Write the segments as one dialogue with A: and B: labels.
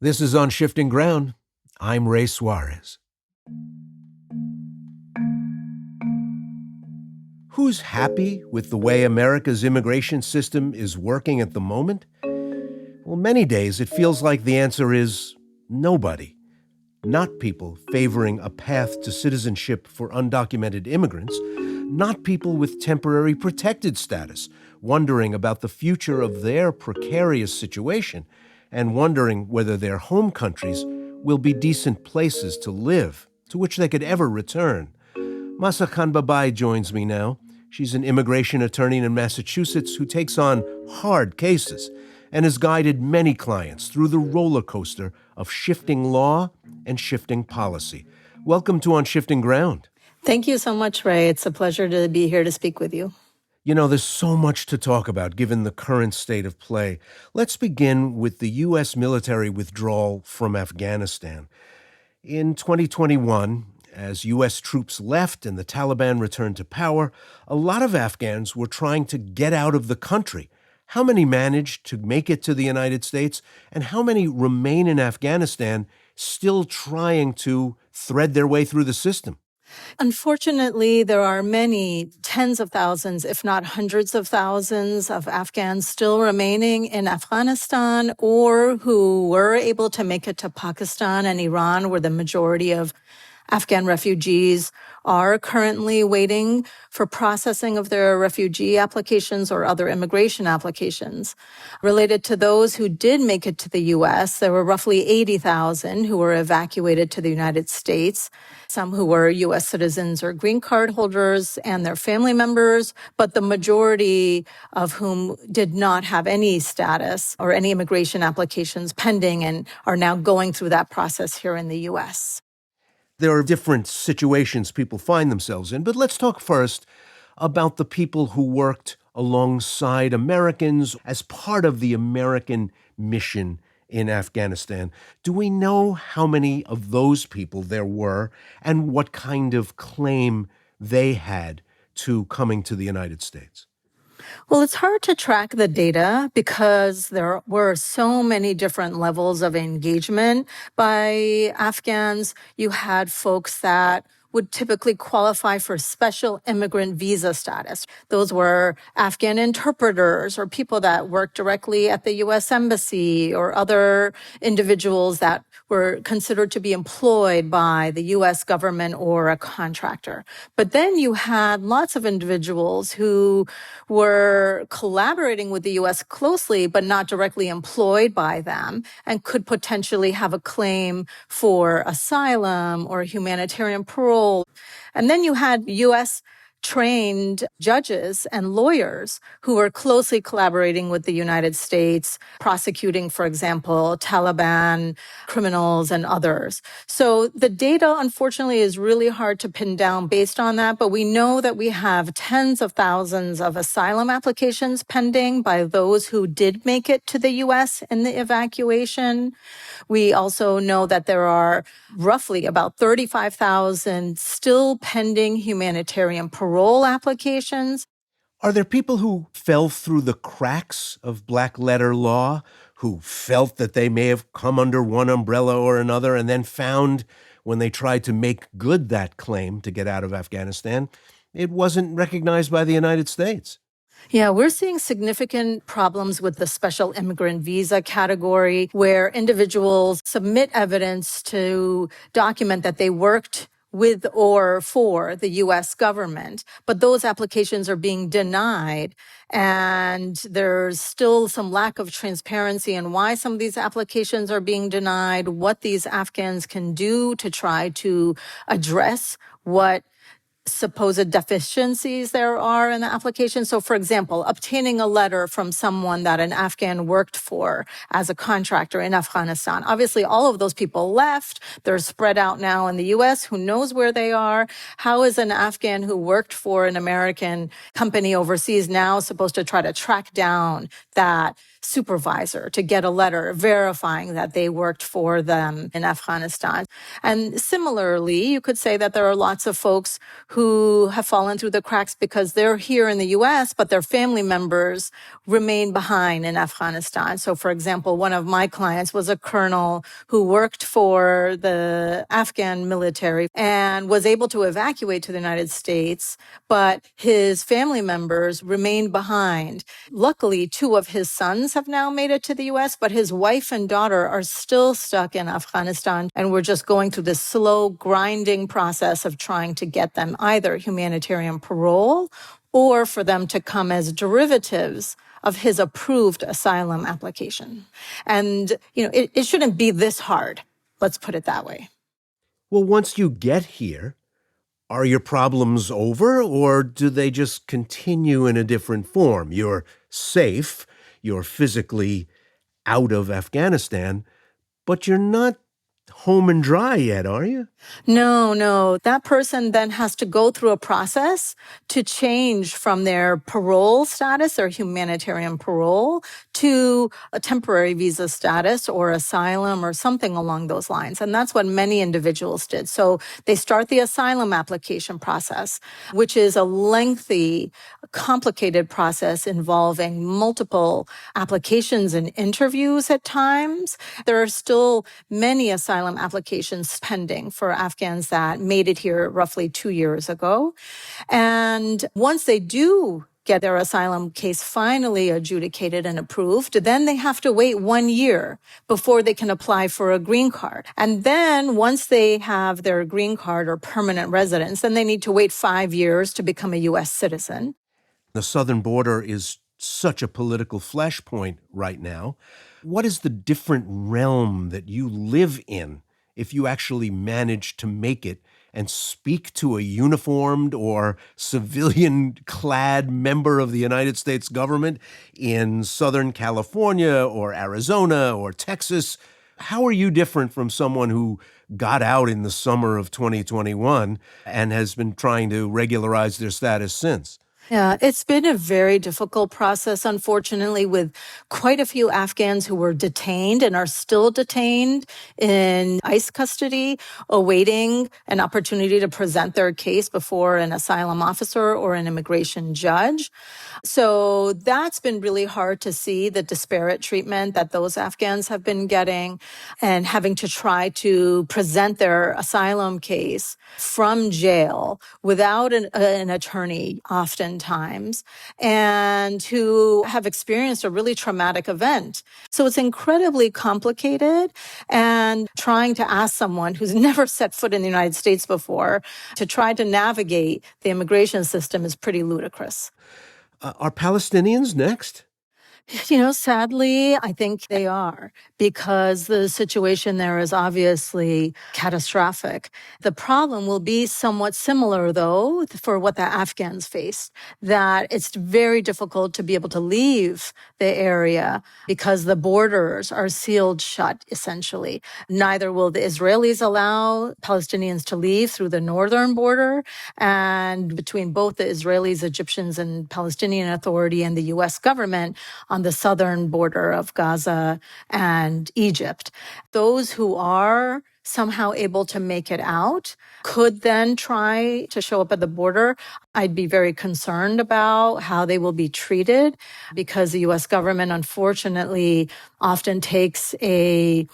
A: This is On Shifting Ground. I'm Ray Suarez. Who's happy with the way America's immigration system is working at the moment? Well, many days it feels like the answer is nobody. Not people favoring a path to citizenship for undocumented immigrants, not people with temporary protected status, wondering about the future of their precarious situation and wondering whether their home countries will be decent places to live, to which they could ever return. Mahsa Khanbabai joins me now. She's an immigration attorney in Massachusetts who takes on hard cases and has guided many clients through the roller coaster of shifting law and shifting policy. Welcome to On Shifting Ground.
B: Thank you so much, Ray. It's a pleasure to be here to speak with you.
A: You know, there's so much to talk about given the current state of play. Let's begin with the U.S. military withdrawal from Afghanistan. In 2021, as U.S. troops left and the Taliban returned to power, a lot of Afghans were trying to get out of the country. How many managed to make it to the United States, and how many remain in Afghanistan still trying to thread their way through the system?
B: Unfortunately, there are many tens of thousands, if not hundreds of thousands of Afghans still remaining in Afghanistan or who were able to make it to Pakistan and Iran, where the majority of Afghan refugees are currently waiting for processing of their refugee applications or other immigration applications. Related to those who did make it to the U.S., there were roughly 80,000 who were evacuated to the United States, some who were U.S. citizens or green card holders and their family members, but the majority of whom did not have any status or any immigration applications pending and are now going through that process here in the U.S.
A: There are different situations people find themselves in, but let's talk first about the people who worked alongside Americans as part of the American mission in Afghanistan. Do we know how many of those people there were and what kind of claim they had to coming to the United States?
B: Well, it's hard to track the data because there were so many different levels of engagement by Afghans. You had folks that would typically qualify for special immigrant visa status. Those were Afghan interpreters or people that worked directly at the U.S. Embassy or other individuals that were considered to be employed by the U.S. government or a contractor. But then you had lots of individuals who were collaborating with the U.S. closely, but not directly employed by them and could potentially have a claim for asylum or humanitarian parole. And then you had U.S. trained judges and lawyers who were closely collaborating with the United States, prosecuting, for example, Taliban criminals and others. So the data, unfortunately, is really hard to pin down based on that, but we know that we have tens of thousands of asylum applications pending by those who did make it to the U.S. in the evacuation. We also know that there are roughly about 35,000 still pending humanitarian parole applications.
A: Are there people who fell through the cracks of black letter law, who felt that they may have come under one umbrella or another and then found when they tried to make good that claim to get out of Afghanistan, it wasn't recognized by the United States?
B: Yeah, we're seeing significant problems with the special immigrant visa category where individuals submit evidence to document that they worked with or for the U.S. government, but those applications are being denied. And there's still some lack of transparency in why some of these applications are being denied, what these Afghans can do to try to address what supposed deficiencies there are in the application. So, for example, obtaining a letter from someone that an Afghan worked for as a contractor in Afghanistan. Obviously, all of those people left. They're spread out now in the U.S. Who knows where they are? How is an Afghan who worked for an American company overseas now supposed to try to track down that supervisor to get a letter verifying that they worked for them in Afghanistan? And similarly, you could say that there are lots of folks who have fallen through the cracks because they're here in the US, but their family members remain behind in Afghanistan. So, for example, one of my clients was a colonel who worked for the Afghan military and was able to evacuate to the United States, but his family members remained behind. Luckily, two of his sons have now made it to the US, but his wife and daughter are still stuck in Afghanistan. And we're just going through this slow grinding process of trying to get them either humanitarian parole or for them to come as derivatives of his approved asylum application. And, it shouldn't be this hard. Let's put it that way.
A: Well, once you get here, are your problems over, or do they just continue in a different form? You're safe, you're physically out of Afghanistan, but you're not home and dry yet, are you?
B: No. That person then has to go through a process to change from their parole status or humanitarian parole to a temporary visa status or asylum or something along those lines. And that's what many individuals did. So they start the asylum application process, which is a lengthy, complicated process involving multiple applications and interviews at times. There are still many asylum applications pending for Afghans that made it here roughly 2 years ago. And once they do get their asylum case finally adjudicated and approved, then they have to wait 1 year before they can apply for a green card. And then once they have their green card or permanent residence, then they need to wait 5 years to become a U.S. citizen.
A: The southern border is such a political flashpoint right now. What is the different realm that you live in if you actually manage to make it and speak to a uniformed or civilian-clad member of the United States government in Southern California or Arizona or Texas? How are you different from someone who got out in the summer of 2021 and has been trying to regularize their status since?
B: Yeah, it's been a very difficult process, unfortunately, with quite a few Afghans who were detained and are still detained in ICE custody, awaiting an opportunity to present their case before an asylum officer or an immigration judge. So that's been really hard to see, the disparate treatment that those Afghans have been getting and having to try to present their asylum case from jail without an attorney oftentimes, and who have experienced a really traumatic event. So it's incredibly complicated, and trying to ask someone who's never set foot in the United States before to try to navigate the immigration system is pretty ludicrous.
A: Are Palestinians next?
B: Sadly, I think they are, because the situation there is obviously catastrophic. The problem will be somewhat similar, though, for what the Afghans faced, that it's very difficult to be able to leave the area because the borders are sealed shut, essentially. Neither will the Israelis allow Palestinians to leave through the northern border, and between both the Israelis, Egyptians, and Palestinian Authority and the U.S. government, on the southern border of Gaza and Egypt. Those who are somehow able to make it out could then try to show up at the border. I'd be very concerned about how they will be treated, because the U.S. government, unfortunately, often takes a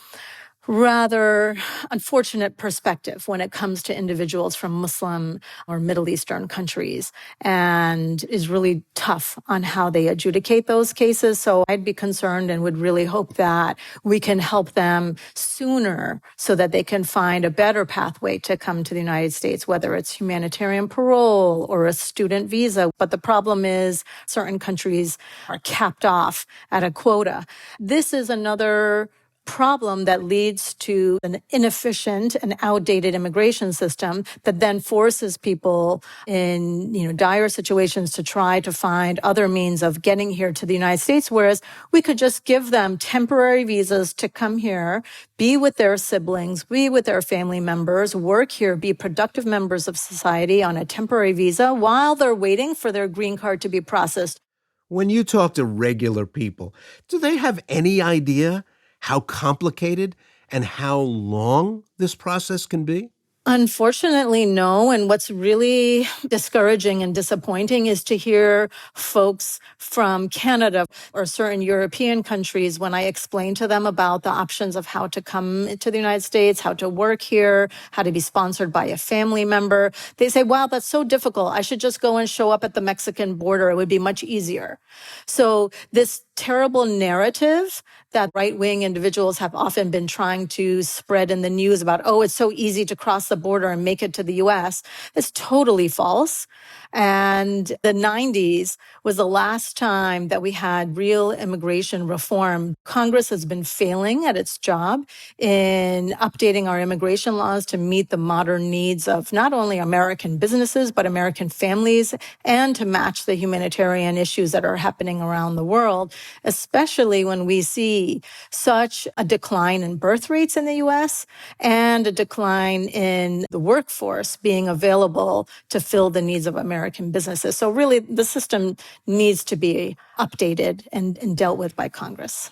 B: rather unfortunate perspective when it comes to individuals from Muslim or Middle Eastern countries, and is really tough on how they adjudicate those cases. So I'd be concerned and would really hope that we can help them sooner so that they can find a better pathway to come to the United States, whether it's humanitarian parole or a student visa. But the problem is certain countries are capped off at a quota. This is another problem that leads to an inefficient and outdated immigration system that then forces people in, dire situations to try to find other means of getting here to the United States, whereas we could just give them temporary visas to come here, be with their siblings, be with their family members, work here, be productive members of society on a temporary visa while they're waiting for their green card to be processed.
A: When you talk to regular people, do they have any idea how complicated and how long this process can be?
B: Unfortunately, no. And what's really discouraging and disappointing is to hear folks from Canada or certain European countries, when I explain to them about the options of how to come to the United States, how to work here, how to be sponsored by a family member, they say, wow, that's so difficult. I should just go and show up at the Mexican border. It would be much easier. So this terrible narrative that right-wing individuals have often been trying to spread in the news about, oh, it's so easy to cross the border and make it to the US, is totally false. And the 90s was the last time that we had real immigration reform. Congress has been failing at its job in updating our immigration laws to meet the modern needs of not only American businesses, but American families, and to match the humanitarian issues that are happening around the world, especially when we see such a decline in birth rates in the US and a decline in the workforce being available to fill the needs of American businesses. So really, the system needs to be updated and dealt with by Congress.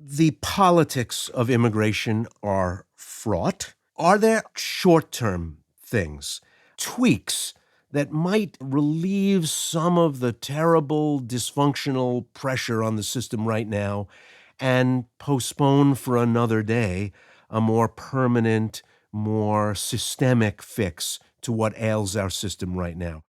A: The politics of immigration are fraught. Are there short-term things, tweaks that might relieve some of the terrible dysfunctional pressure on the system right now and postpone for another day a more permanent, more systemic fix to what ails our system right now?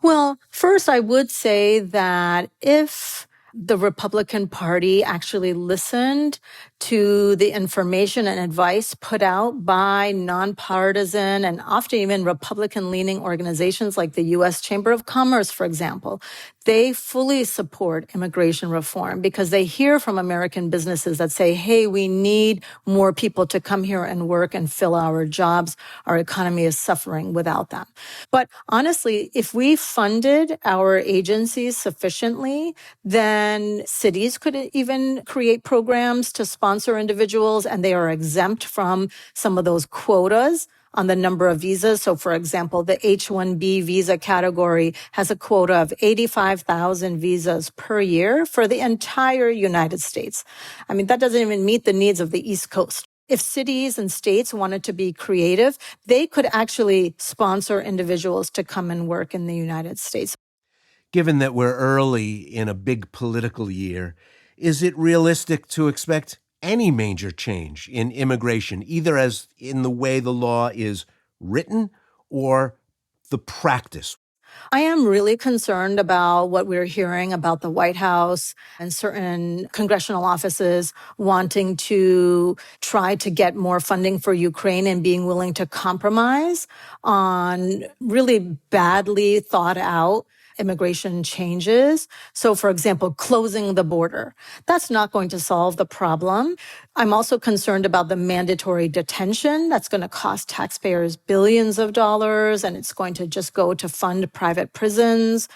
B: Well, first, I would say that if the Republican Party actually listened to the information and advice put out by nonpartisan and often even Republican-leaning organizations like the U.S. Chamber of Commerce, for example, they fully support immigration reform because they hear from American businesses that say, hey, we need more people to come here and work and fill our jobs. Our economy is suffering without them. But honestly, if we funded our agencies sufficiently, then cities could even create programs to sponsor individuals, and they are exempt from some of those quotas on the number of visas. So for example, the H-1B visa category has a quota of 85,000 visas per year for the entire United States. I mean, that doesn't even meet the needs of the East Coast. If cities and states wanted to be creative, they could actually sponsor individuals to come and work in the United States.
A: Given that we're early in a big political year, is it realistic to expect any major change in immigration, either as in the way the law is written or the practice?
B: I am really concerned about what we're hearing about the White House and certain congressional offices wanting to try to get more funding for Ukraine and being willing to compromise on really badly thought out immigration changes. So, for example, closing the border. That's not going to solve the problem. I'm also concerned about the mandatory detention. That's going to cost taxpayers billions of dollars, and it's going to just go to fund private prisons.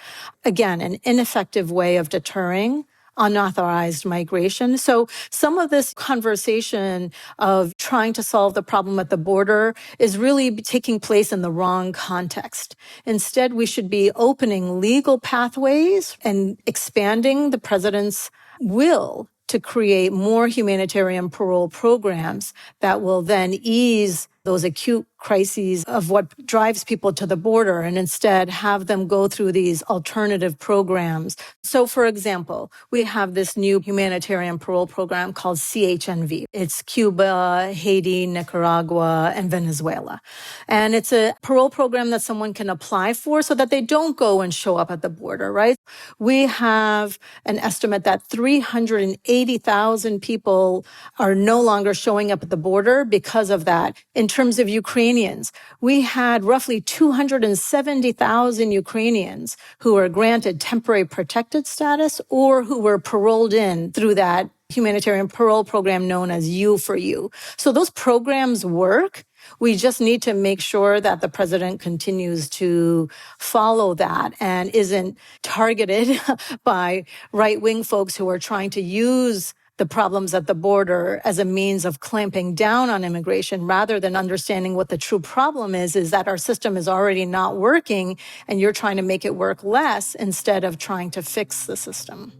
B: Again, an ineffective way of deterring unauthorized migration. So some of this conversation of trying to solve the problem at the border is really taking place in the wrong context. Instead, we should be opening legal pathways and expanding the president's will to create more humanitarian parole programs that will then ease those acute crises of what drives people to the border and instead have them go through these alternative programs. So, for example, we have this new humanitarian parole program called CHNV. It's Cuba, Haiti, Nicaragua, and Venezuela. And it's a parole program that someone can apply for so that they don't go and show up at the border, right? We have an estimate that 380,000 people are no longer showing up at the border because of that. In terms of Ukrainians, we had roughly 270,000 Ukrainians who were granted temporary protected status or who were paroled in through that humanitarian parole program known as U4U. So those programs work. We just need to make sure that the president continues to follow that and isn't targeted by right-wing folks who are trying to use the problems at the border as a means of clamping down on immigration rather than understanding what the true problem is that our system is already not working and you're trying to make it work less instead of trying to fix the system.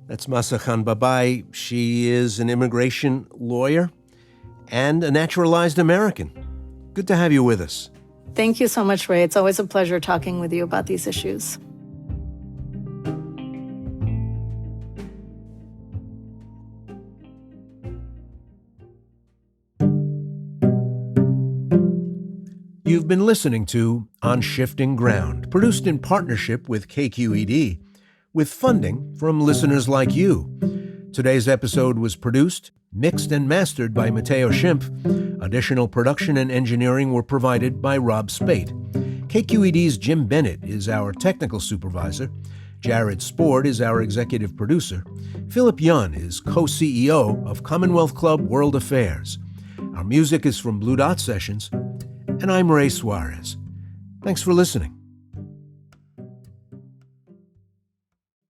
A: That's Mahsa Khanbabai. She is an immigration lawyer and a naturalized American. Good to have you with us.
B: Thank you so much, Ray. It's always a pleasure talking with you about these issues.
A: You've been listening to On Shifting Ground, produced in partnership with KQED, with funding from listeners like you. Today's episode was produced, mixed, and mastered by Matteo Schimpf. Additional production and engineering were provided by Rob Spate. KQED's Jim Bennett is our technical supervisor. Jared Spord is our executive producer. Philip Yun is co-CEO of Commonwealth Club World Affairs. Our music is from Blue Dot Sessions. And I'm Ray Suarez. Thanks for listening.